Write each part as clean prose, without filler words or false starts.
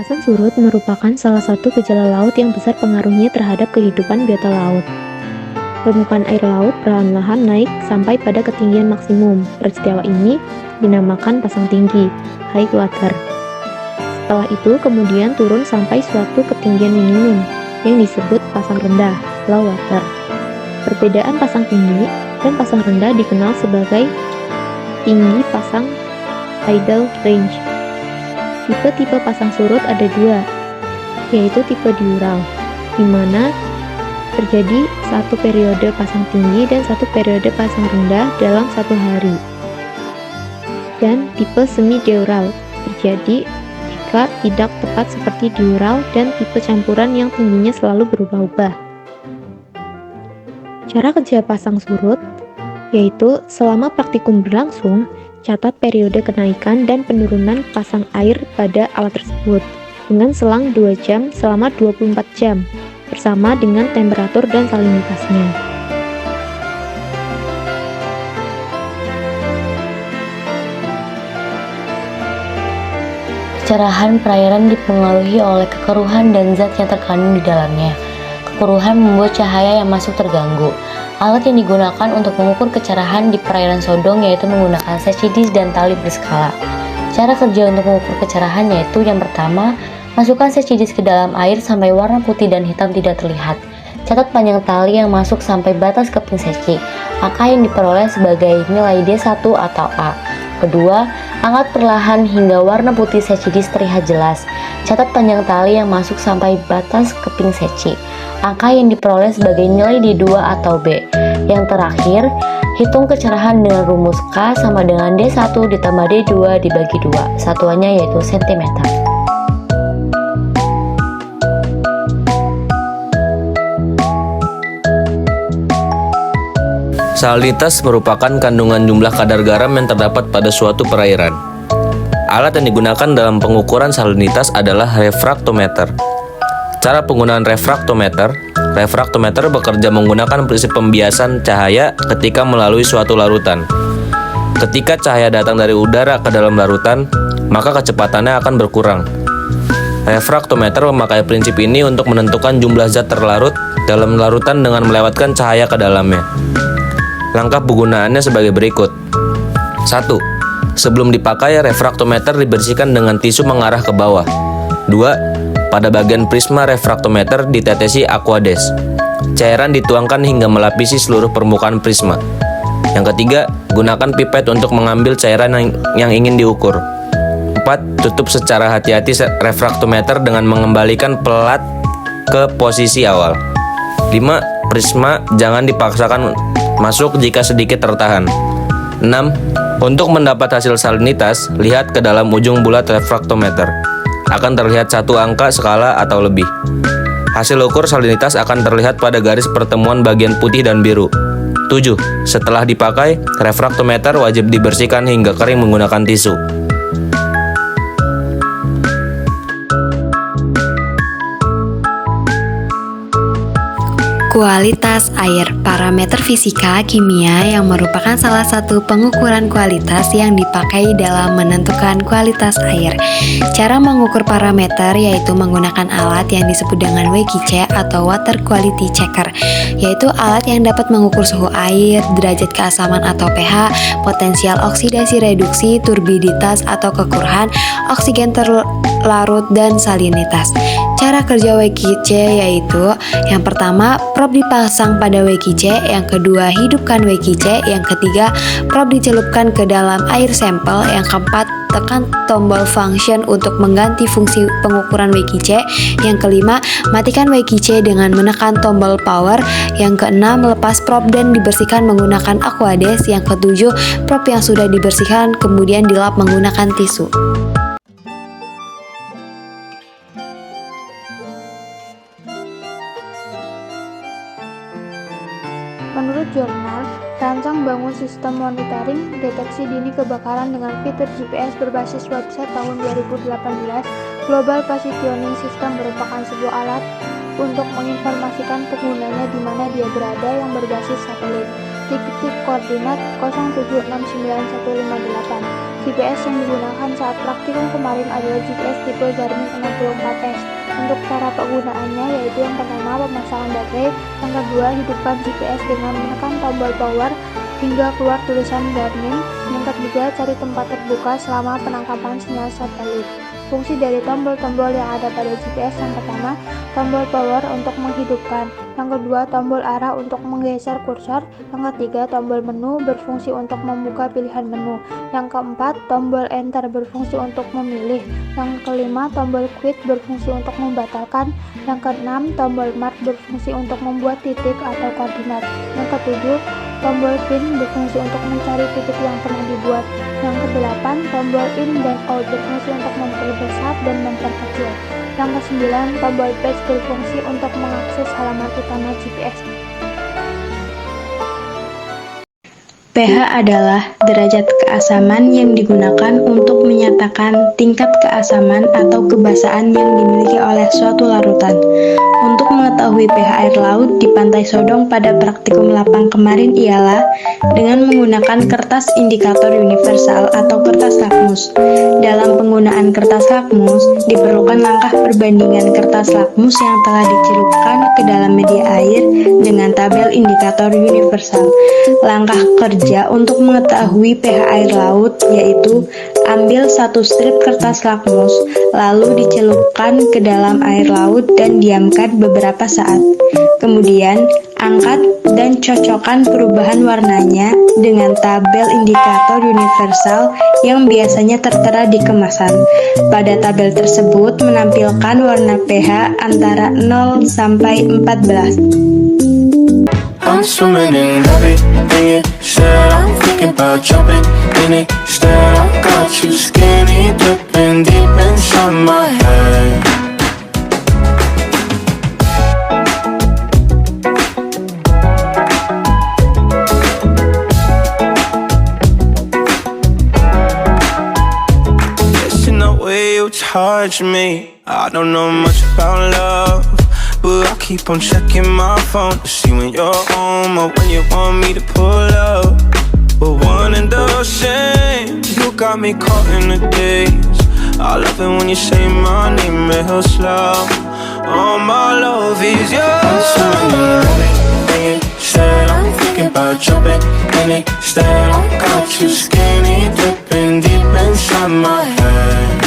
Pasang surut merupakan salah satu gejala laut yang besar pengaruhnya terhadap kehidupan biota laut. Permukaan air laut perlahan-lahan naik sampai pada ketinggian maksimum. Peristiwa ini dinamakan pasang tinggi, high water. Setelah itu kemudian turun sampai suatu ketinggian minimum yang disebut pasang rendah, low water. Perbedaan pasang tinggi dan pasang rendah dikenal sebagai tinggi pasang tidal range. Tipe-tipe pasang surut ada dua, yaitu tipe diural, di mana terjadi satu periode pasang tinggi dan satu periode pasang rendah dalam satu hari. Dan tipe semi-diural terjadi jika tidak tepat seperti diural dan tipe campuran yang tingginya selalu berubah-ubah. Cara kerja pasang surut yaitu selama praktikum berlangsung, catat periode kenaikan dan penurunan pasang air pada alat tersebut dengan selang 2 jam selama 24 jam bersama dengan temperatur dan salinitasnya. Kecerahan perairan dipengaruhi oleh kekeruhan dan zat yang terkandung di dalamnya. Kekeruhan membuat cahaya yang masuk terganggu. Alat yang digunakan untuk mengukur kecerahan di perairan Sodong yaitu menggunakan secidis dan tali berskala. Cara kerja untuk mengukur kecerahan yaitu yang pertama, masukkan secidis ke dalam air sampai warna putih dan hitam tidak terlihat. Catat panjang tali yang masuk sampai batas keping seci. Angka yang diperoleh sebagai nilai D1 atau A. Kedua, angkat perlahan hingga warna putih secidis terlihat jelas. Catat panjang tali yang masuk sampai batas keping seci. Angka yang diperoleh sebagai nilai D2 atau B. Yang terakhir, hitung kecerahan dengan rumus K sama dengan D1 ditambah D2 dibagi 2. Satuannya yaitu cm. Salinitas merupakan kandungan jumlah kadar garam yang terdapat pada suatu perairan. Alat yang digunakan dalam pengukuran salinitas adalah refraktometer. Cara penggunaan refraktometer bekerja menggunakan prinsip pembiasan cahaya ketika melalui suatu larutan. Ketika cahaya datang dari udara ke dalam larutan, maka kecepatannya akan berkurang. Refraktometer memakai prinsip ini untuk menentukan jumlah zat terlarut dalam larutan dengan melewatkan cahaya ke dalamnya. Langkah penggunaannya sebagai berikut. 1. Sebelum dipakai, refraktometer dibersihkan dengan tisu mengarah ke bawah. 2. Pada bagian prisma refraktometer ditetesi aquades. Cairan dituangkan hingga melapisi seluruh permukaan prisma. Yang ketiga, gunakan pipet untuk mengambil cairan yang ingin diukur. 4. Tutup secara hati-hati refraktometer dengan mengembalikan pelat ke posisi awal. 5. Prisma jangan dipaksakan masuk jika sedikit tertahan. 6. Untuk mendapat hasil salinitas, lihat ke dalam ujung bulat refraktometer. Akan terlihat satu angka skala atau lebih. Hasil ukur salinitas akan terlihat pada garis pertemuan bagian putih dan biru. 7. Setelah dipakai, refraktometer wajib dibersihkan hingga kering menggunakan tisu. Kualitas air, parameter fisika kimia yang merupakan salah satu pengukuran kualitas yang dipakai dalam menentukan kualitas air. Cara mengukur parameter yaitu menggunakan alat yang disebut dengan WQC atau Water Quality Checker, yaitu alat yang dapat mengukur suhu air, derajat keasaman atau pH, potensial oksidasi reduksi, turbiditas atau kekuruhan, oksigen terlarut, dan salinitas. Cara kerja WQC yaitu yang pertama, probe dipasang pada WQC, yang kedua, hidupkan WQC, yang ketiga, probe dicelupkan ke dalam air sampel, yang keempat, tekan tombol function untuk mengganti fungsi pengukuran WQC, yang kelima, matikan WQC dengan menekan tombol power, yang keenam, lepas probe dan dibersihkan menggunakan aquades, yang ketujuh, probe yang sudah dibersihkan kemudian dilap menggunakan tisu. Menurut jurnal, Rancang Bangun Sistem Monitoring Deteksi Dini Kebakaran dengan fitur GPS berbasis website tahun 2018, Global Positioning System merupakan sebuah alat untuk menginformasikan penggunanya di mana dia berada yang berbasis satelit. titik koordinat 07691158. GPS yang digunakan saat praktikum kemarin adalah GPS tipe Garmin 64S. Untuk cara penggunaannya yaitu yang pertama pemasangan baterai, yang kedua hidupkan GPS dengan menekan tombol power hingga keluar tulisan Garmin, yang ketiga cari tempat terbuka selama penangkapan sinyal satelit. Fungsi dari tombol-tombol yang ada pada GPS yang pertama, tombol power untuk menghidupkan, yang kedua tombol arah untuk menggeser kursor, yang ketiga tombol menu berfungsi untuk membuka pilihan menu, yang keempat tombol enter berfungsi untuk memilih, yang kelima tombol quit berfungsi untuk membatalkan, yang keenam tombol mark berfungsi untuk membuat titik atau koordinat, yang ketujuh tombol pin berfungsi untuk mencari titik yang pernah dibuat, yang kedelapan tombol in dan out berfungsi untuk memperbesar dan memperkecil, yang kesembilan tombol page berfungsi untuk mengakses halaman utama GPS. pH adalah derajat keasaman yang digunakan untuk menyatakan tingkat keasaman atau kebasaan yang dimiliki oleh suatu larutan. Untuk mengetahui pH air laut di Pantai Sodong pada praktikum lapang kemarin ialah dengan menggunakan kertas indikator universal atau kertas lakmus. Dalam penggunaan kertas lakmus, diperlukan langkah perbandingan kertas lakmus yang telah dicelupkan ke dalam media air dengan tabel indikator universal. Langkah kerja untuk mengetahui pH air laut yaitu ambil satu strip kertas lakmus, lalu dicelupkan ke dalam air laut dan diamkan beberapa saat. Kemudian, angkat dan cocokkan perubahan warnanya dengan tabel indikator universal yang biasanya tertera di kemasan. Pada tabel tersebut menampilkan warna pH antara 0 sampai 14. I'm swimming in everything you said. I'm thinking about jumping in it. Instead, I got you skinny dipping deep inside my head. Listen the way you touch me. I don't know much about love, but I keep on checking my phone to see when you're home or when you want me to pull up. But one and the same, you got me caught in the daze. I love it when you say my name real slow. All my love is yours. I'm swimming in everything you said. I'm thinking about jumping in it. Instead, I got you skinny dipping deep inside my head.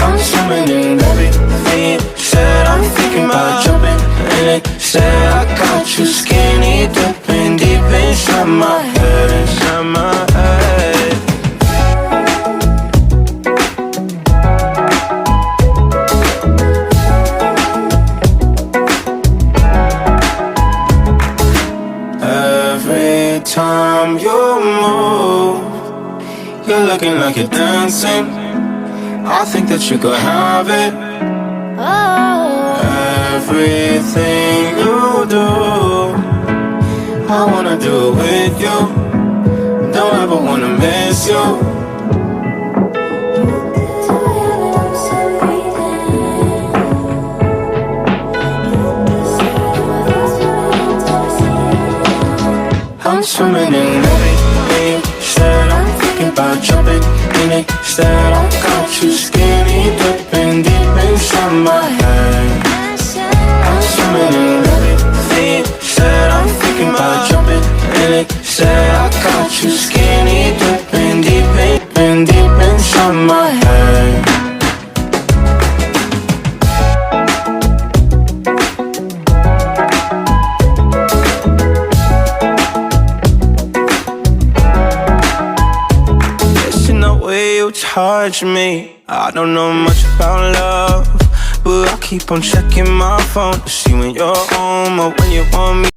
I'm swimming in everything you said. I'm thinking about jumping in it. Said I got you skinny dipping deep inside my head, inside my head. Every time you move, you're looking like you're dancing. I think that you could have it. Everything you do, I wanna do it with you. Don't ever wanna miss you. I'm swimming in everything you said. I'm thinking about jumping in it. Instead, I got you skinny dipping deep inside my head. I'm swimming in everything you said. I'm thinking about jumping in it. Said I got you skinny dipping deep inside my head. Listen the way you touch me. I don't know much about love, but I keep on checking my phone to see when you're home or when you want me.